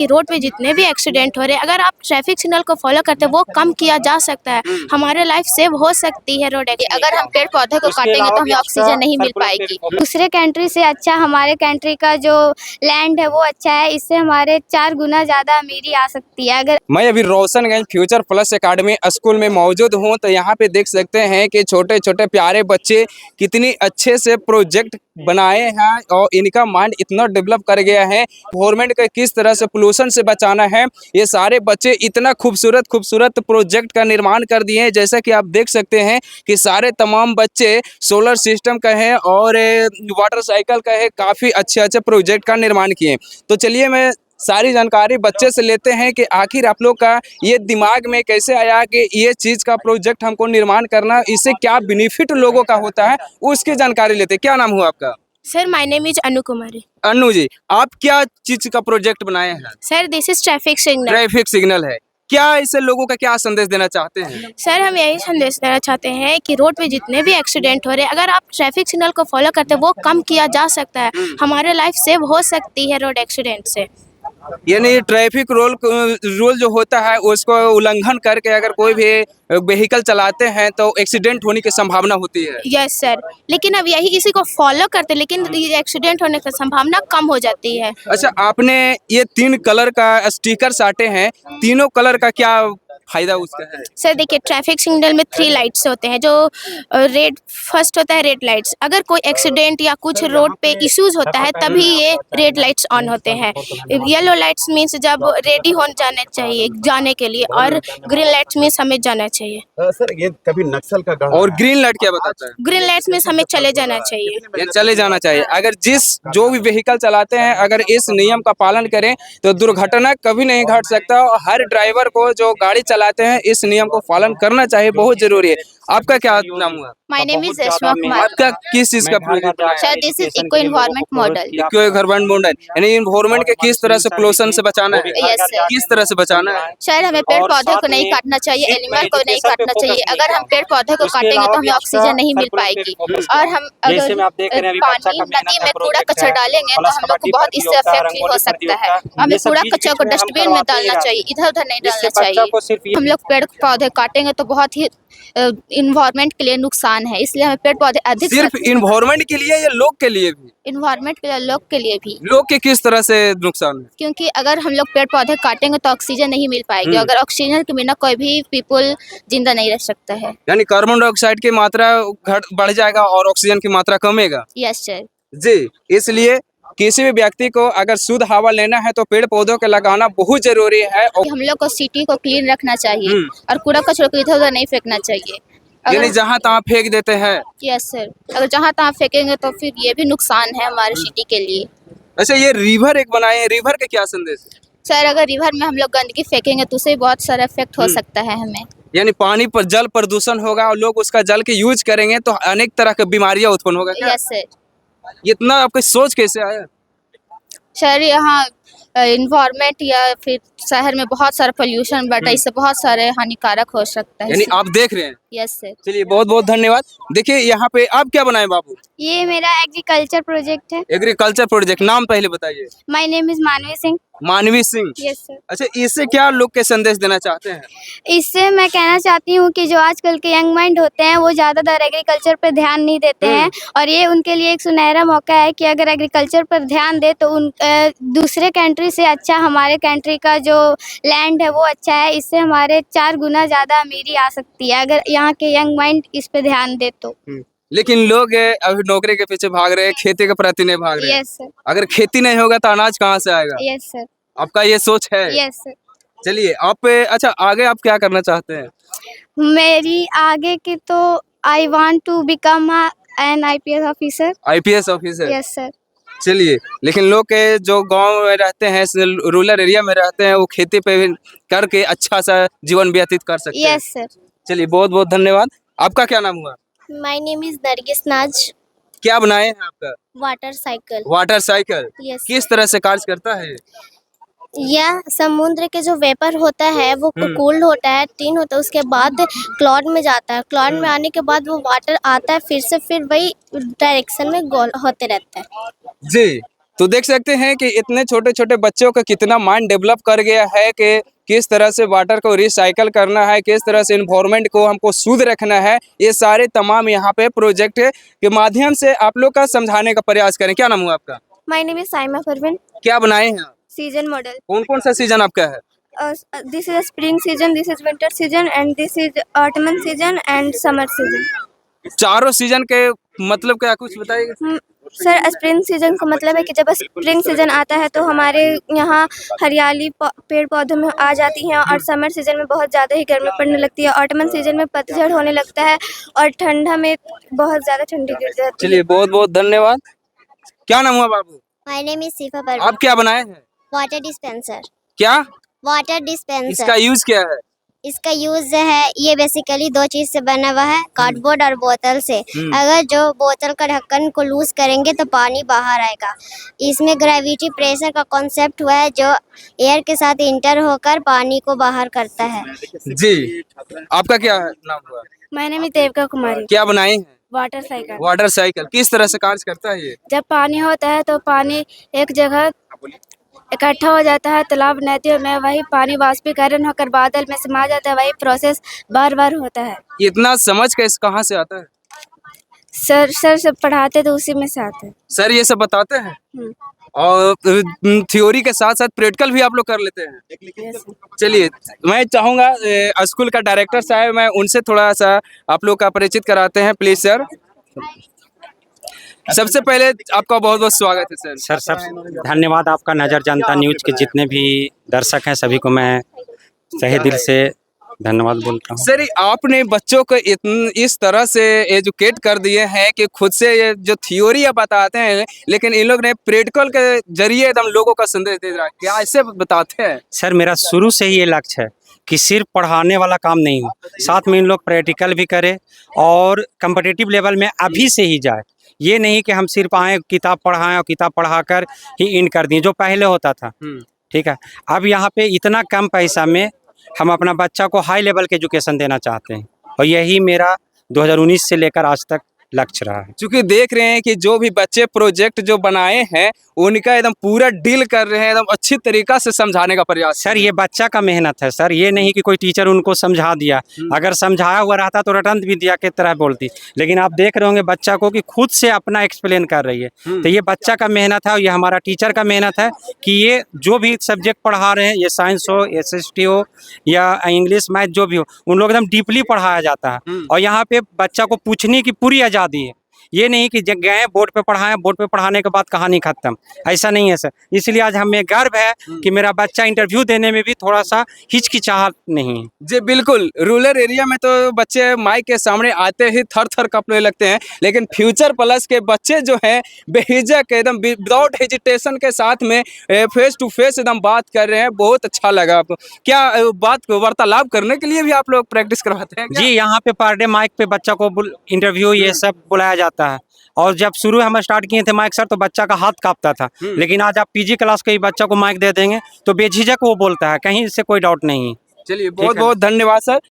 कि रोड पे जितने भी एक्सीडेंट हो रहे हैं, अगर आप ट्रैफिक सिग्नल को फॉलो करते हैं वो कम किया जा सकता है, हमारे लाइफ सेव हो सकती है रोड एक्सीडेंट। अगर हम पेड़ पौधे को काटेंगे तो हमें ऑक्सीजन नहीं मिल पाएगी। दूसरे कंट्री से अच्छा हमारे कंट्री का जो लैंड है वो अच्छा है, इससे हमारे 4 गुना ज़्यादा अमीरी आ सकती है। अगर मैं अभी Roshanganj future plus academy school में मौजूद हूं, तो यहाँ पे देख सकते हैं कि छोटे छोटे प्यारे बच्चे कितनी अच्छे से प्रोजेक्ट बनाए हैं और इनका माइंड इतना डेवलप कर गया है। गवर्नमेंट को किस तरह से पोल्यूशन से बचाना है, ये सारे बच्चे इतना खूबसूरत खूबसूरत प्रोजेक्ट का निर्माण कर दिए हैं। जैसा कि आप देख सकते हैं कि सारे तमाम बच्चे सोलर सिस्टम का है और वाटर साइकिल का है, काफ़ी अच्छे अच्छे प्रोजेक्ट का निर्माण किए। तो चलिए मैं सारी जानकारी बच्चे से लेते हैं कि आखिर आप लोग का ये दिमाग में कैसे आया कि ये चीज़ का प्रोजेक्ट हमको निर्माण करना, इससे क्या बेनिफिट लोगों का होता है, उसकी जानकारी लेते हैं। क्या नाम हुआ आपका? सर माय नेम इज अनु कुमारी। अनु जी, आप क्या चीज़ का प्रोजेक्ट बनाए हैं? Sir this is traffic signal. Traffic signal है। क्या इससे लोगों का क्या संदेश देना चाहते हैं? सर हम यही संदेश देना चाहते हैं कि रोड पे जितने भी एक्सीडेंट हो रहे हैं, अगर आप ट्रैफिक सिग्नल को फॉलो करते हैं वो कम किया जा सकता है, हमारे लाइफ सेव हो सकती है रोड एक्सीडेंट से। यानी ट्रैफिक रूल जो होता है उसको उल्लंघन करके अगर कोई भी व्हीकल चलाते हैं तो एक्सीडेंट होने की संभावना होती है। यस सर, लेकिन अब यही इसी को फॉलो करते लेकिन एक्सीडेंट होने की संभावना कम हो जाती है। अच्छा, आपने ये 3 कलर का स्टिकर साटे हैं, तीनों कलर का क्या फायदा उसका है? सर देखिए, ट्रैफिक सिग्नल में 3 लाइट्स होते हैं, जो रेड फर्स्ट होता है रेड लाइट्स। अगर कोई एक्सीडेंट या कुछ रोड पे इश्यूज होता है तभी ये रेड लाइट्स ऑन होते हैं। येलो लाइट्स मीन्स जब रेडी हो जाने चाहिए जाने के लिए, और ग्रीन लाइट्स मीन्स हमें जाना चाहिए। सर ये कभी नक्सल का गढ़ और ग्रीन लाइट क्या बताता है? ग्रीन लाइट्स मीन्स हमें चले जाना चाहिए। ये चले जाना चाहिए। अगर जो भी व्हीकल चलाते हैं अगर इस नियम का पालन करें तो दुर्घटना कभी नहीं घट सकता। और हर ड्राइवर को जो गाड़ी चलाते हैं इस नियम को पालन करना चाहिए, बहुत जरूरी है। आपका क्या नाम हुआ? My name is Reshma Kumar. आपका किस चीज का प्रोजेक्ट है? Sir this is eco environment model. Eco environment model, यानी एनवायरनमेंट के किस तरह से पोल्यूशन से बचाना है? Yes, sir. किस तरह से बचाना है? सर हमें पेड़ पौधे को नहीं काटना चाहिए, एनिमल को नहीं काटना चाहिए। अगर हम पेड़ पौधे को काटेंगे तो हमें ऑक्सीजन नहीं मिल पाएगी। और हम अगर पानी नदी में कूड़ा कचरा डालेंगे तो हम लोग को बहुत इससे अफेक्ट भी हो सकता है। हमें कूड़ा कचरा को डस्टबिन में डालना चाहिए, इधर उधर नहीं डालना चाहिए। हम लोग पेड़ पौधे काटेंगे तो बहुत ही इन्वायरमेंट के लिए नुकसान है, इसलिए हमें पेड़ पौधे अधिक सिर्फ इन्वायरमेंट के लिए या लोग के लिए भी? इन्वायरमेंट के लिए, लोग के लिए भी। लोग के किस तरह से नुकसान है? क्योंकि अगर हम लोग पेड़ पौधे काटेंगे तो ऑक्सीजन नहीं मिल पाएगी। अगर ऑक्सीजन के बिना कोई भी पीपल जिंदा नहीं रह सकता है। यानी कार्बन डाइऑक्साइड की मात्रा बढ़ जाएगा और ऑक्सीजन की मात्रा कमेगा। Yes sir. जी, इसलिए किसी भी व्यक्ति को अगर शुद्ध हवा लेना है तो पेड़ पौधों के लगाना बहुत जरूरी है। और हम लोग को सिटी को क्लीन रखना चाहिए और कूड़ा कचरा को इधर उधर नहीं फेंकना चाहिए। यानी जहाँ तहाँ फेंक देते हैं। यस सर, अगर जहाँ तहाँ फेंकेंगे तो फिर ये भी नुकसान है हमारे सिटी के लिए। अच्छा, ये रिवर एक बनाए हैं, रिवर का क्या संदेश है? सर अगर रिवर में हम लोग गंदगी फेंकेंगे तो उससे बहुत सारा इफेक्ट हो सकता है हमें। यानी पानी पर जल प्रदूषण होगा और लोग उसका जल के यूज करेंगे तो अनेक तरह की बीमारियां उत्पन्न होगा क्या? Yes sir. इतना आपकी सोच कैसे आया? शहर यहाँ इन्वायरमेंट या फिर शहर में बहुत सारा पोल्यूशन बढ़ा, इससे बहुत सारे हानिकारक हो सकता है। यानी आप देख रहे हैं। Yes sir. चलिए बहुत बहुत धन्यवाद। देखिए यहाँ पे आप क्या बनाए बाबू? ये मेरा एग्रीकल्चर प्रोजेक्ट है। एग्रीकल्चर प्रोजेक्ट, नाम पहले बताइए। माय नेम इज मानवी सिंह। मानवी सिंह। Yes sir. अच्छा, इससे क्या लोग के संदेश देना चाहते हैं? इससे मैं कहना चाहती हूँ कि जो आजकल के यंग माइंड होते हैं वो ज़्यादातर एग्रीकल्चर पर ध्यान नहीं देते हैं, और ये उनके लिए एक सुनहरा मौका है कि अगर एग्रीकल्चर पर ध्यान दे तो उन दूसरे कंट्री से अच्छा हमारे कंट्री का जो लैंड है वो अच्छा है, इससे हमारे 4 गुना ज़्यादा अमीरी आ सकती है अगर यहाँ के यंग माइंड इस पे ध्यान दे तो। लेकिन लोग अभी नौकरी के पीछे भाग रहे हैं, खेती के प्रति नहीं भाग रहे हैं। Yes sir. अगर खेती नहीं होगा तो अनाज कहाँ से आएगा? Yes sir. आपका ये सोच है? Yes sir. चलिए आप, अच्छा आगे आप क्या करना चाहते हैं? मेरी आगे की तो I want to become an IPS officer. IPS officer? Yes sir. चलिए, लेकिन लोग के जो गांव में रहते हैं, रूरल एरिया में रहते हैं, वो खेती पे करके अच्छा सा जीवन व्यतीत कर सकते हैं। Yes sir. चलिए बहुत बहुत धन्यवाद। आपका क्या नाम हुआ? माय नेम इज नरगिस नाज। क्या बनाए हैं आपका? Water cycle. Water cycle yes. किस तरह से कार्य करता है? यह समुद्र के जो वेपर होता है वो कोल्ड होता है, तीन होता है, उसके बाद क्लाउड में जाता है, क्लाउड में आने के बाद वो वाटर आता है, फिर से फिर वही डायरेक्शन में गोल होते रहता है। जी, तो देख सकते हैं कि इतने छोटे छोटे बच्चों का कितना माइंड डेवलप कर गया है कि किस तरह से वाटर को रिसाइकल करना है, किस तरह से इन्वायरमेंट को हमको शुद्ध रखना है। ये सारे तमाम यहाँ पे प्रोजेक्ट के माध्यम से आप लोग का समझाने का प्रयास करें। क्या नाम हुआ आपका? My name is Saima Parveen. क्या बनाए हैं आप? Season model. कौन कौन सा सीजन आपका है? This is spring season, this is winter season and this is ottoman season and summer season. चारों सीजन के मतलब क्या कुछ बताइए। सर, स्प्रिंग सीजन का मतलब है कि जब स्प्रिंग सीजन आता है तो हमारे यहाँ हरियाली पेड़ पौधों में आ जाती है और समर सीजन में बहुत ज़्यादा ही गर्मी पड़ने लगती है। ऑटमन सीजन में पतझड़ होने लगता है और ठंडा में बहुत ज़्यादा ठंडी गिर जाती है। चलिए, बहुत बहुत धन्यवाद। क्या नाम हुआ बाबू? My name is Sifa Parveen. आप क्या बनाए हैं? Water dispenser. क्या वाटर डिस्पेंसर। इसका यूज क्या है? इसका यूज है, ये बेसिकली दो चीज से बना हुआ है, कार्डबोर्ड और बोतल से। अगर जो बोतल का ढक्कन को लूज करेंगे तो पानी बाहर आएगा। इसमें ग्रेविटी प्रेशर का कॉन्सेप्ट हुआ है जो एयर के साथ इंटर होकर पानी को बाहर करता है। जी, आपका क्या नाम हुआ? मैंने भी देविका कुमारी। क्या बनाए हैं? Water cycle. वाटर साइकिल किस तरह से कार्य करता है ये? जब पानी होता है तो पानी एक जगह इकट्ठा हो जाता है तालाब नदियों में, वही पानी वाष्पीकरण होकर बादल में समा जाता है। वही प्रोसेस बार बार होता है। इतना समझ के इस कहाँ से आता है? सर सब पढ़ाते तो उसी में से आते हैं। सर ये सब बताते हैं और थ्योरी के साथ साथ प्रैक्टिकल भी आप लोग कर लेते हैं। चलिए, मैं चाहूँगा स्कूल का डायरेक्टर साहब, मैं उनसे थोड़ा सा आप लोग का परिचित कराते हैं प्लीज सर। सबसे पहले आपका बहुत बहुत स्वागत है सर। सर धन्यवाद आपका। नज़र जनता न्यूज के जितने भी दर्शक हैं सभी को मैं तहे दिल से धन्यवाद बोलता हूँ। सर, आपने बच्चों को इस तरह से एजुकेट कर दिए हैं कि खुद से ये जो थ्योरी आप बताते हैं, लेकिन इन लोग ने प्रैक्टिकल के जरिए एकदम लोगों का संदेश दे रहा है। क्या ऐसे बताते हैं? सर मेरा शुरू से ही ये लक्ष्य है कि सिर्फ पढ़ाने वाला काम नहीं हो, साथ में इन लोग प्रैक्टिकल भी करें और कम्पिटिटिव लेवल में अभी से ही जाए। ये नहीं कि हम सिर्फ आए किताब पढ़ाएं और किताब पढ़ाकर ही इन कर दिए जो पहले होता था। ठीक है, अब यहाँ पे इतना कम पैसा में हम अपना बच्चा को हाई लेवल के एजुकेशन देना चाहते हैं और यही मेरा 2019 से लेकर आज तक लक्ष्य रहा है। क्योंकि देख रहे हैं कि जो भी बच्चे प्रोजेक्ट जो बनाए हैं उनका एकदम पूरा डील कर रहे हैं, एकदम अच्छी तरीका से समझाने का प्रयास। सर ये बच्चा का मेहनत है सर, ये नहीं कि कोई टीचर उनको समझा दिया। अगर समझाया हुआ रहता तो रटंत भी दिया की तरह बोलती, लेकिन आप देख रहे होंगे बच्चा को कि खुद से अपना एक्सप्लेन कर रही है। तो ये बच्चा का मेहनत है और ये हमारा टीचर का मेहनत है कि ये जो भी सब्जेक्ट पढ़ा रहे हैं, ये साइंस हो, SST हो या इंग्लिश मैथ जो भी हो, उन लोग एकदम डीपली पढ़ाया जाता है। और यहाँ पे बच्चा को पूछने की पूरी आज़ादी है। ये नहीं कि गए बोर्ड पे पढ़ाएं, बोर्ड पे पढ़ाने के बाद कहानी खत्म, ऐसा नहीं है सर। इसलिए आज हमें गर्व है कि मेरा बच्चा इंटरव्यू देने में भी थोड़ा सा हिचकिचाहट नहीं है। जी बिल्कुल, रूरल एरिया में तो बच्चे माइक के सामने आते ही थर थर कांपने लगते हैं, लेकिन फ्यूचर प्लस के बच्चे जो हैं बेहिचक एकदम विदाउट हेजिटेशन के साथ में फेस टू फेस एकदम बात कर रहे हैं। बहुत अच्छा लगा आपको। क्या बात को वार्तालाप करने के लिए भी आप लोग प्रैक्टिस करवाते हैं क्या? जी, यहाँ पे पर डे माइक पे बच्चा को इंटरव्यू ये सब बुलाया जाता है। और जब शुरू हम स्टार्ट किए थे माइक सर तो बच्चा का हाथ कांपता था, लेकिन आज आप PG क्लास के ही बच्चा को माइक दे देंगे तो बेझिझक वो बोलता है, कहीं इससे कोई डाउट नहीं है। चलिए, बहुत बहुत धन्यवाद सर।